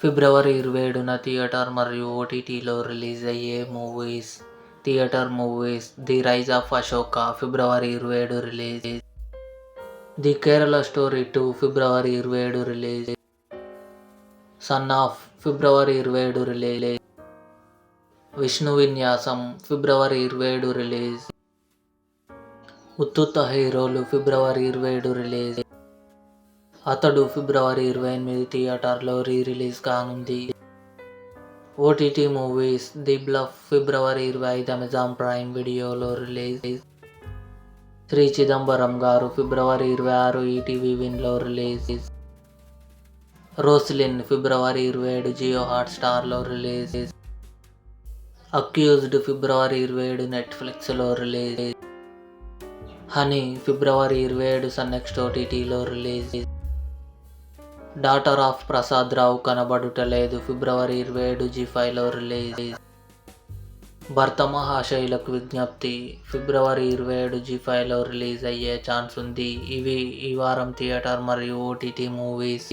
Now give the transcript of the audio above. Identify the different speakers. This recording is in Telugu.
Speaker 1: ఫిబ్రవరి 27న థియేటర్ మరియు ఓటీటీలో రిలీజ్ అయ్యే movies. Theatre movies: the rise of Ashoka February 27 release. The Kerala story 2 February 27 release. Son of February 27 release. Vishnu Vinyasam February 27 release. ఉత్తుత్త హీరోలు ఫిబ్రవరి 27 రిలీజ్. అతడు ఫిబ్రవరి 28 థియేటర్లో రిలీజ్ కానుంది. OTT movies: the bluff February 25 Amazon Prime వీడియోలో రిలీజ్. శ్రీ చిదంబరం గారు ఫిబ్రవరి 26 ఈటీవీ విన్లో రిలీజ్. రోస్లిన్ ఫిబ్రవరి 27 జియో హాట్స్టార్లో రిలీజ్. అక్యూజ్డ్ ఫిబ్రవరి 27 నెట్ఫ్లిక్స్లో రిలీజ్. హనీ ఫిబ్రవరి 27 సన్నెక్స్ట్ ఓటీటీలో release. Daughter of Prasad Rao కనబడుటలేదు ఫిబ్రవరి 27 జీ5లో రిలీజ్. భర్త మహాశయులకు విజ్ఞప్తి ఫిబ్రవరి 27 జీ5లో రిలీజ్ అయ్యే ఛాన్స్ ఉంది. ఇవి ఈ వారం థియేటర్ మరియు ఓటీటీ మూవీస్.